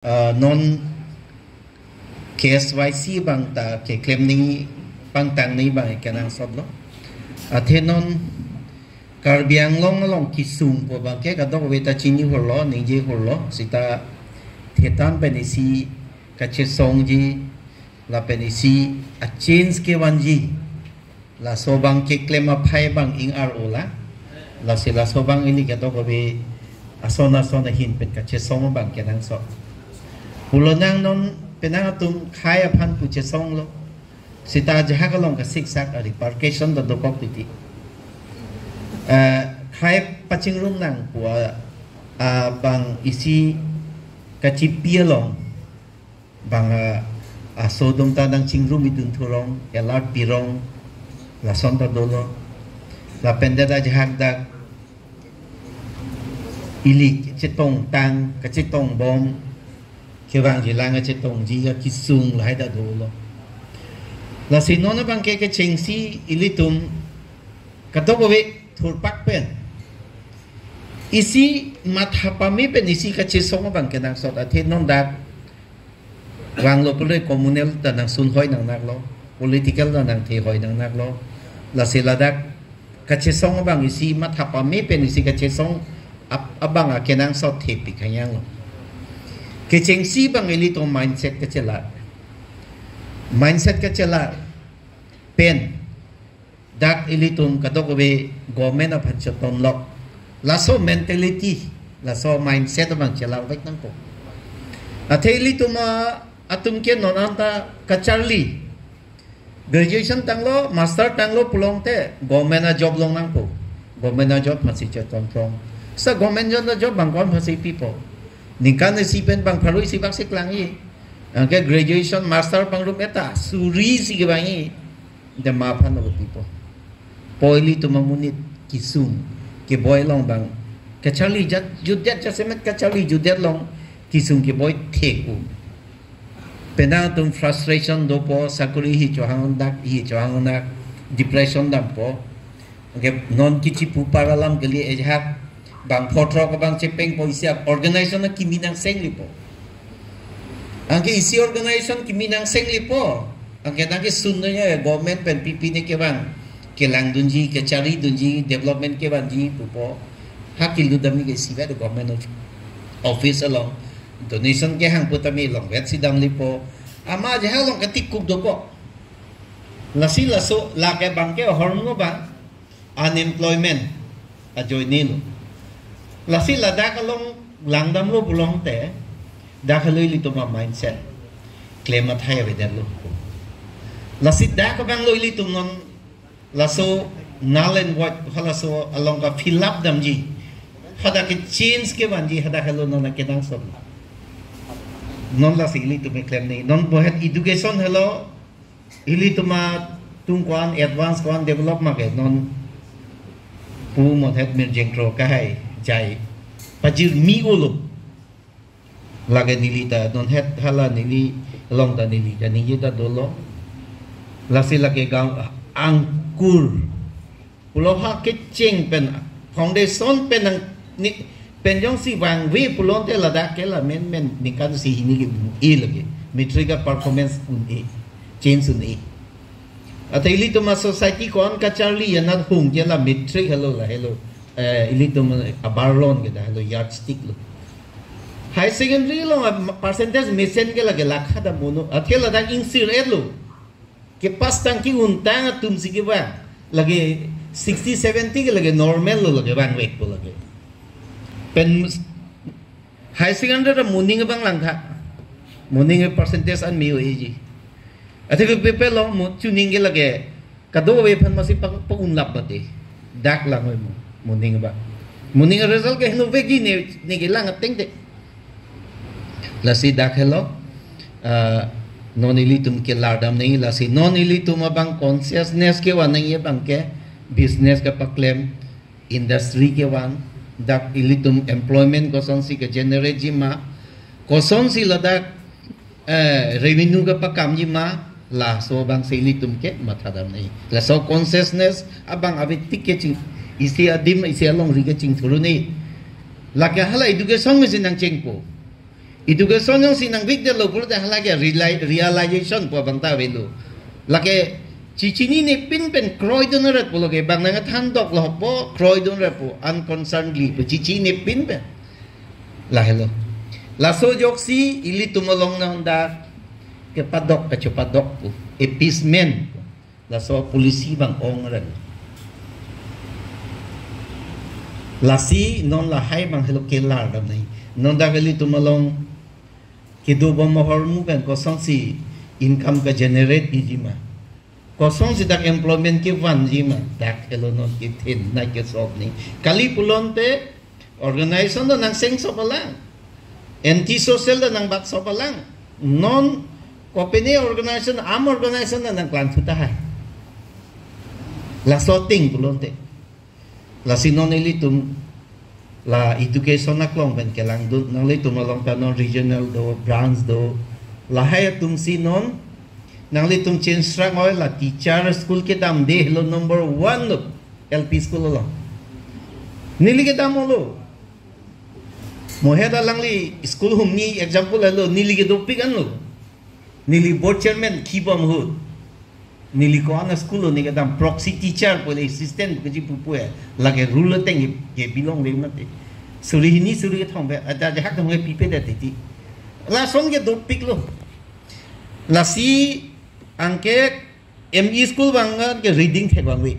non KSYC bang ta ke claim ni bang tang ni bang kenang sob lo the non karbiang long kisung po bang ke kadok weta chini holo ni je holo sita thetan penisi kache song ji la penisi a change ke wanji la sobang ke claim a phai bang ing ro la sila sobang ini kadok we asona hin pen kache song bang kenang sob Pulanang non penangatum kaya pan puche song lo sita jahakalong ka siksak ari parkation do dokok titi kaya paching room nang pua bang isi kachipia long bang asodom ta nang chingrum idun thurong elat pirong la sonta dolo la pendeda jahak dak ili chetong tang kachitong bom Kebang jilang aja tong jika kisung lah ada dulu. Lah si nona bang ke cengsi ilitum kata kowe thurpak pen. Isi mathapami pen isi kacesong bang kenang sot athe non dak wang lo pulai komunal dan nang sun hoi nang nak lo political dan nang the hoi nang nak lo. Lah si ladak kacesong bang isi mathapami pen isi kacesong abang kenang sot tepi kanyang lo. Kecengsi bang ilito mindset kecelat pen dak ilitum kadok we government of hachaton lok laso mentality laso mindset bang celat baik nang ko athe ilitum atum ke nonanta kacharli graduation tanglo master tanglo pulong te government a job long nang ko government a job phasi chaton from sa government job bang kon phasi people Ningkan si pen bang paroi si bang seklangi, angke graduation master bang rumeta suri si kebangi, the mapan of people. Poili tu mamunit kisung ke boy long bang, kacali judet jasemet kacali judet long kisung ke boy teku. Penang tum frustration dopo sakuri hi johang dak depression dampo, angke non kici puparalam kali ejhak. Bang potro ko bang cepeng po isi organization na kiminang senglipo. Ang isi organization kiminang senglipo. Ang kenang sunnya government pen pipi ne ke bang kelang dunji ke cari dunji development ke bang ji pupo hakil dudami ke siwa the government office along donation ke hang putami long wet sidang lipo ama jaha long ketik kuk dopo. Lasi laso la ke bang ke hormo bang unemployment a joinilo. Lasi ladak along langdam lo bulong te dakaloi lito ma mindset claim at high with lo lasi dak bang lo lito non laso null and void halaso along ka fill up damji hada ke change ke banji hada halo non na kedang sob non lasi lito me claim nei non bohet education hello ilito ma tung kwan advance kwan develop ma ke non pu mo het mir jengtro ka hai jai pajir mi ulo lage nilita don het hala nili long da nili dan nilita dolo lasi lage gang angkur pulo ha kecing pen foundation pen ang ni pen jong si wang we pulo te lada ke la men ni kan si ini ke e lage metrica performance un e change un e atili to ma society kon ka charli yana hung je la metric hello la hello ilito abarlon kita lo yardstick lo high secondary lo percentage mesen ke lage lakha da mono athela da insir elo ke pas tangki untang tum sigi ba lage 60 70 ke lage normal lo lage bang wek po lage pen high secondary da morning bang langkha morning percentage an mi oji athe ke pepe lo tuning ke lage kado we phan masi pa unlap bate dak lang mo Muning result ke hinu vegi ne gilang ateng de lasi dakhelo non ilitum ke lardam nei lasi non ilitum abang consciousness ke wan nei bang ke business ke paklem industry ke wan dak ilitum employment ko son si ke generate jima ko son si ladak revenue ke pakam jima la so bang se ilitum ke mathadam nei la so consciousness abang abit tiketing isi adim isi along riga ching thuru nei la ka hala education me sinang chengpo Education yung sinang big de lo puro dah lagi realization po bang tawe lo. Lagi cici ni pin kroy don rat po lagi bang nangat handok lo po kroy don rat po unconcernedly po cici ni pin pen. Lah hello. Laso joksi ili tumolong na onda ke padok po. Epismen. Laso polisi bang ong rat. Lasi non lahai bang hello kelar dam nai. Non da gali tumolong kido bom mohor mu kan kosong si income ka generate ijima. Kosong si dak employment ki wan jima dak hello non ki thin na ke sob ni. Kali pulon te organization do nang seng so palang. Anti social do nang bak so palang. Non company organization am organization do nang plan tuta hai. La sorting pulon te. La sinon ilitum la education na klong ben kelang dun nang litum along ka non regional do branch do la hay tum sinon nang litum change strang oil la teacher school ke dam de hello number 1 lo LP school lo nili ke dam lo moheda lang li school hum ni example lo nili ke do pigan lo nili board chairman kibam hu nili ko ana school ni ke dam proxy teacher pole assistant ke ji pupu lage rule teng ye bilong le mate suri ni suri thong be ada hak thong e pipe da ti la song ke do pik lo la si angke ME school bang ke reading the bang we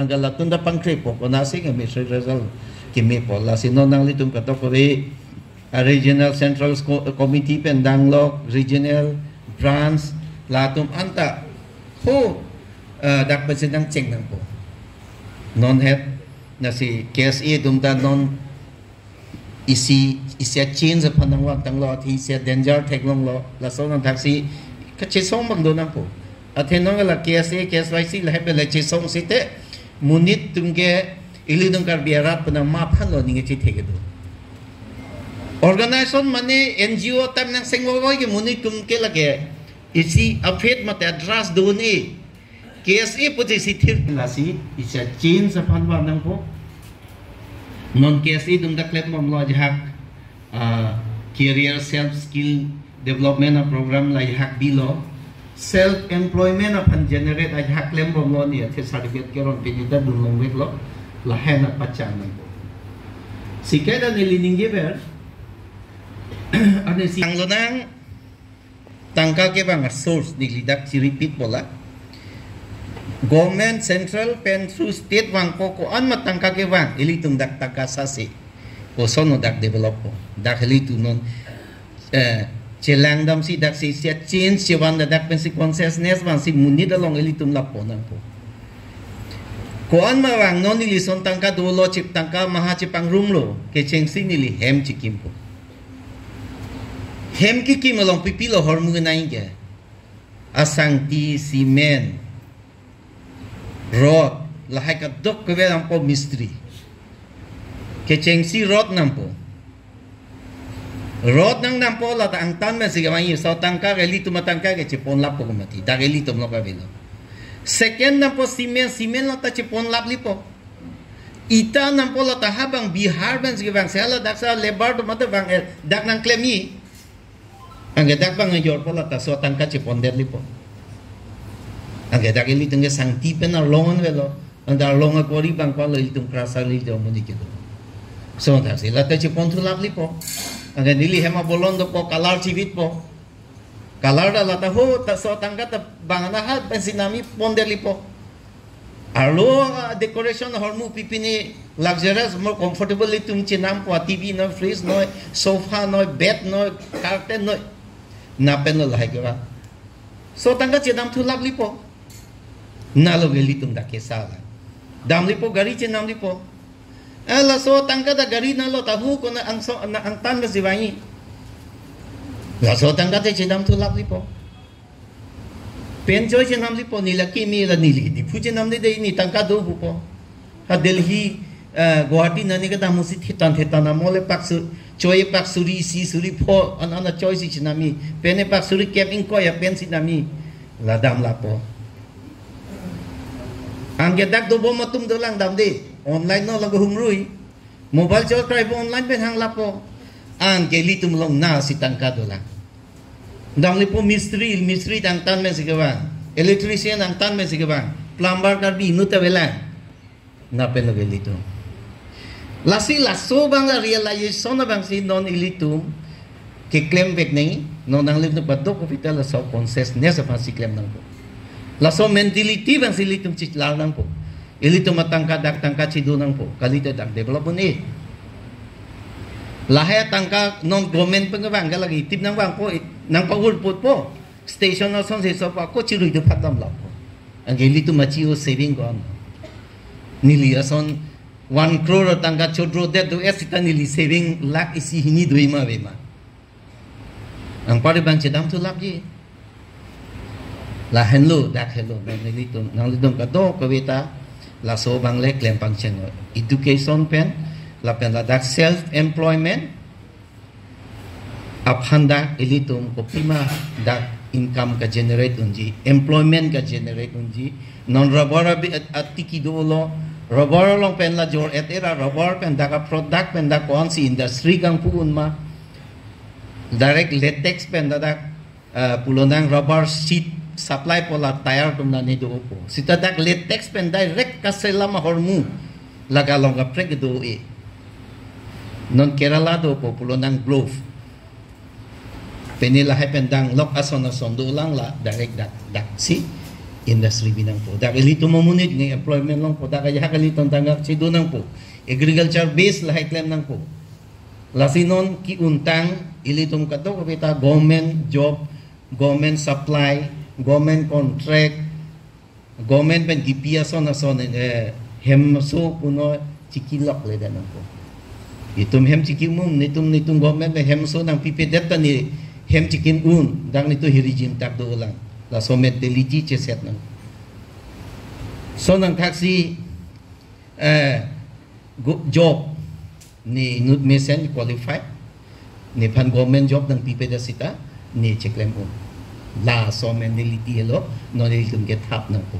angka la tunda pangkre po na se ke me result ke me po la si no nang li tum ka to ko be regional central committee pen danglok regional branch la tum anta ho dak president cheng nang po non het na si KSA dum ta non isi change upon nang wa tang lo thi sia danger thek long lo la so nang taxi ka che song bang do nang po athen nang la KSA KSYC la heb la che song si te munit tum ke ili dum kar biara pa ma phan lo ni che thek do organization mane NGO tam nang sengwo ke munit tum ke la ke isi afet mate address do ni KSA putih si thir lasi isa change upon wa nang po non KSA dum dak let mom lo jahak career self skill development program la jahak bilo self employment upon generate jahak lem mom lo ni the certificate ke ron pinita dum long wek lo la hena pachan nang po sikeda ni lining geber ane si ang lo nang tangka ke bang source ni lidak si repeat bola government central pen through state wang ko an matangka ke wang ili tum dak takasa se ko sono dak develop ko dak heli tu non chelang dam si dak si sia change si wan dak pen si consciousness wan si muni dalong ili tum lap po nang ko an ma wang non ili son tangka do lo chip tangka maha chipang room lo ke cheng si nili hem chikim po hem ki kim long pipilo hormu nai ke asang ti simen rod lahai ka dok ke velam po mistri ke chengsi rod nampo rod nang nampo la ta ang tan men siga mai so tangka geli tu matangka ke chepon lap ko mati da geli tum lo ka velo second nampo simen la ta chepon lap lipo ita nampo la ta habang bihar ben siga bang sala daksa lebar do mata bang dak nang klemi ang dak bang yor po la ta so tangka chepon der lipo ang dak geli tung sang tipen na longan velo anda longa kori bang pa li tung krasa li do mo dikito so ta sila ta chepon tu lap lipo ang nili hema bolon do po kalar chivit po kalar da lata ho ta so tangka ta bang na ha pensinami ponder lipo arlo decoration hormu pipini luxurious more comfortable tum chinam po TV no fridge no sofa no bed no curtain no na pen lo hai ke ba so tangka chinam tu lap lipo na lo geli tum da ke sala dam lipo gari chinam lipo ala so tangka da gari na lo tahu ko na ang so na ang tan ga siwangi la so tangka te chinam tu lap lipo pen joy chinam lipo ni laki mi la ni li di pu chinam de ni tangka do hu po ha Delhi Guwahati na ni ka da musit hitan na mole pak su choi pak suri si suri po an ana choi si chinami pene pak suri keping ko ya pen sinami la dam la po ang gedak do bo matum do lang dam de online no lagu humrui mobile chol try bo online pen hang la po an ke litum long na si tangka dola dang lipo mistri tang tan men sigawang electrician ang tan men sigawang plumber karbi nuta bela na pelo ke litum lasi laso bang la realization na bang si non ilitum ke claim back nei non dang litum badok ko vital sa consciousness sa si claim nang po laso mentality bang si ilitum chitlar nang po ilitum matangka dak tangka chido nang po kalite dak development lahaya tangka non government pengawang lagi tip nang bang po nang paul pot po station na son se so pa ko chiru do phatam la po ang ilitum machiu saving ko nili ason 1 crore tangka chodro de do esita nili saving lak isi hini doima bema ang pare bang chedam tu lap ji la hello dak hello nili tum nang lidom ka do ko beta la so bang le klem pang chen education pen la pen la dak self employment aphanda elitum ko prima dak income ka generate unji employment ka generate unji non rubber atiki do lo rubber long pen la jor etera rubber pen dak product pen dak kon si industry kang pu unma direct latex pen dak pulonang rubber sheet supply pola tayar tum na ni do po sita dak latex pen direct ka selama hormu laga longa prek do non Kerala do po pulonang glove penila hai pendang lok ason do lang la direct dak si industry binang po dak ilito mamunit ng employment long po dak kaya kaliton tanggap si do nang po agriculture base la hai claim nang po lasinon ki untang ilitum kato kapita government job government supply government contract government pen gipia son hemso puno cikilok le dan po itum hem cikimum nitum government pe hemso nang pipedet ni hem cikin dang nitu hirijim tak do ulang la somet deliji cheset nang so nang taxi job ni nut mesen qualified ni pan government job nang pipedet sita ni ceklem la so mendeliti lo no litum get hap nang po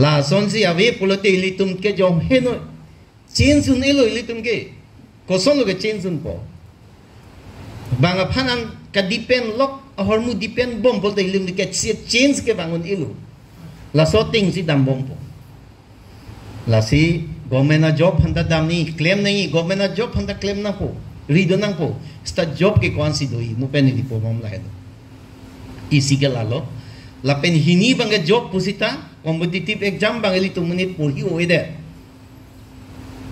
la son si ave pulote litum ke jom heno change un elo litum ke koson lo ke change un po banga phanan ka depend lok hormu depend bom bolte litum ke change ke bangun elo la so ting si dam bom po la si government job handa dam ni claim nahi government job handa claim na po rido nang po sta job ke kon si doi mu pen ni po mom la hedo isi ke lalo lapen hini bangga job pusita competitive exam bang eli tumunit purhi oide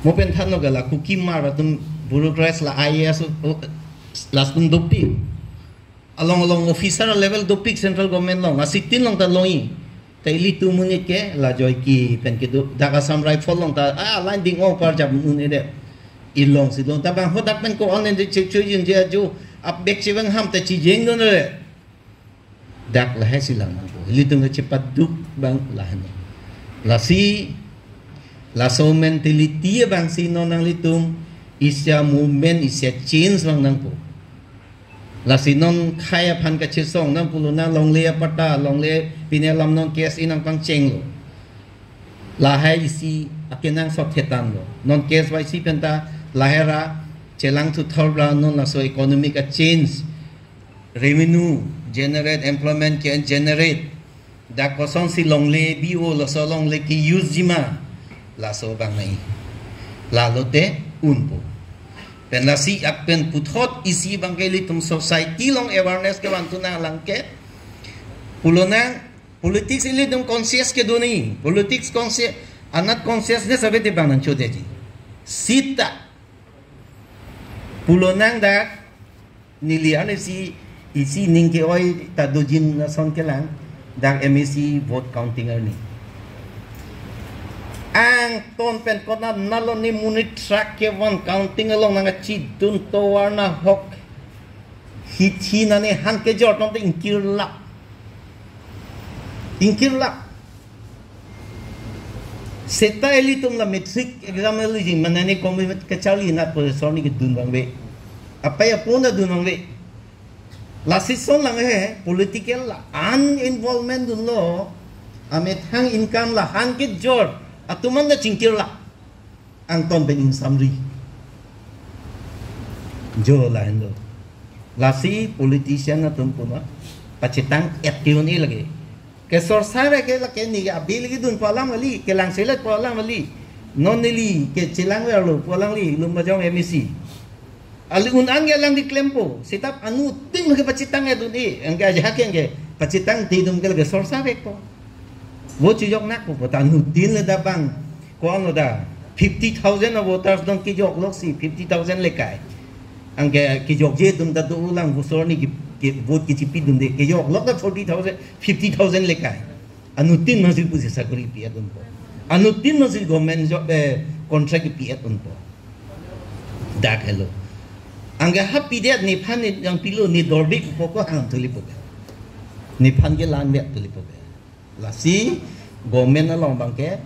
mo pen thanno gala kuki mar tum bureaucrats la IAS last tum dopi along officer level dopi central government long asitin long ta longi ta eli tumunit ke la joy ki pen ke do daga samrai folong ta landing on par jab nun ede ilong sidong ta bang hodak pen ko online de check chujin je jo update chewang ham ta chi jeng don re dak lah silang po litum cepat duk bang lahan lasi laso mentality bang sino nang litum isya movement isya change bang nang po lasi non kaya pan ka chisong nang puluna longle pata longle pinelam non kes inang pang cheng lo lahai isi akenang sok thetan lo non kes wai si penta lahera chelang tu thorbra non laso economic change revenue generate employment can generate da koson si longle bio lo so longle ki use jima la so bang nai la lote unpo pen la si apen puthot isi bang ke litum society long awareness ke wan tuna lang ke pulona politics ili dum conscious ke doni politics conscious anat consciousness abe de bang nan chode ji sita pulonang da nilian si isi ningke oi ta dojin na son kelang dak MEC vote counting ni ang ton pen kona nalon ni munit track ke one counting along nang chi dun to warna hok hithi na ne han ke jor ton inkirla seta elitum la metric exam eli manane komit ke chali na professor ni ke dun bang be apa ya puna dun bang be lasison lang political la uninvolvement dun lo amit hang income la han kit jor atuman na chingkir la ang ton ben in summary jo la ndo lasi politician na tum puna pachitang active ni lagi ke sorsa ve ke la ke ni abil gi dun palam ali ke lang selat palam ali non li ke chilang ve lo palam li lum bajong MEC ali un ang ya lang di klempo sitap anu ting ke pachitang e dun e angga ja ke nge pachitang ti dum ke la ke sorsa ve ko wo chi jok nak ko ta nu tin le da bang ko ano da 50,000 voters don ki jok lok si 50,000 lekai angge ki jok je dum da do ulang vosor ni ki vote ki chipi dum de ki jok lok da 40,000 50,000 lekai anu tin masih pusi sakuri pi adun po anu tin masih government job contract pi adun po dak hello angge happy dia ni phan ni yang pilu ni dorbik po ko hang tuli po ni phan ge lan mek tuli po lasi government along bangke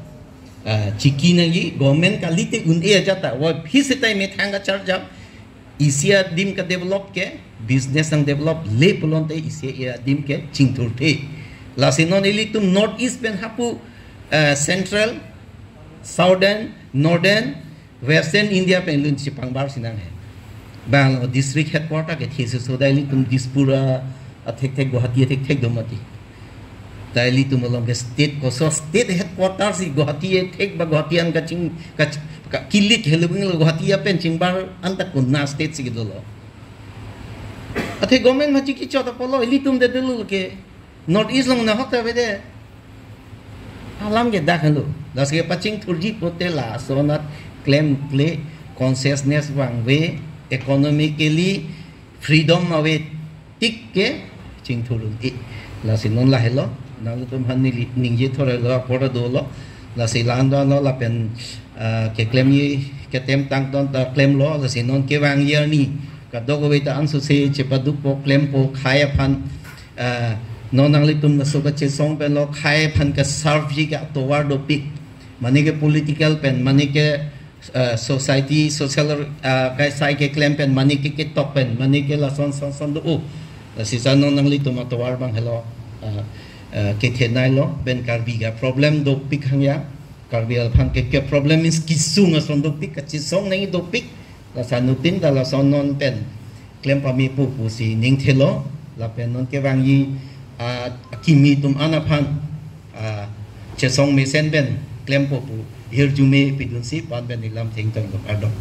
chiki nagi government ka lite un e jata wa phisitai me thanga charja isia dim ka develop ke business ang develop le polon te isia dim ke chingthur the lasi non eli tum north east pen hapu central southern northern western india pen lun chipang bar sinang hai bang district headquarter ke these so daily tum dispura athek thek guwahati athek thek domati daily tum along ke state ko so state headquarters si guwahati thek ba guwahatian ka ching ka kilik helubing guwahati pen chingbar anta kunna state si gidolo athe government ma chiki chota polo eli tum de dulu ke north east long na hokta bede alam ge dakhalo das ke paching thurji potela so not claim play consciousness wang we economically freedom awe tik ke ching thurun e la sinon la hello na tum han ni ningje thore lo pora do lo la silan do lo la pen ke claim yi ke tem tang don ta claim lo la sinon ke wang year ni ka do go ta ansu se che padu po claim po khaya phan non nang litum na so ka che song pen lo khaya phan ka serve ji ka to war do pik mani ke political pen mani ke society social kai sai ke claim pen mani ke top pen mani ke la son do la si sa non nang litum to war bang hello ke thenai lo ben karbi ga problem do pik hang ya karbi al phan ke problem is kisung ason do pik ka chi song nang do pik la sanutin da la son non pen claim pa mi pu si ning thelo la pen non ke wang yi kimi tum ana phan che song me sen ben claim pu hir jume pidun si pan ben lam thing tong do adom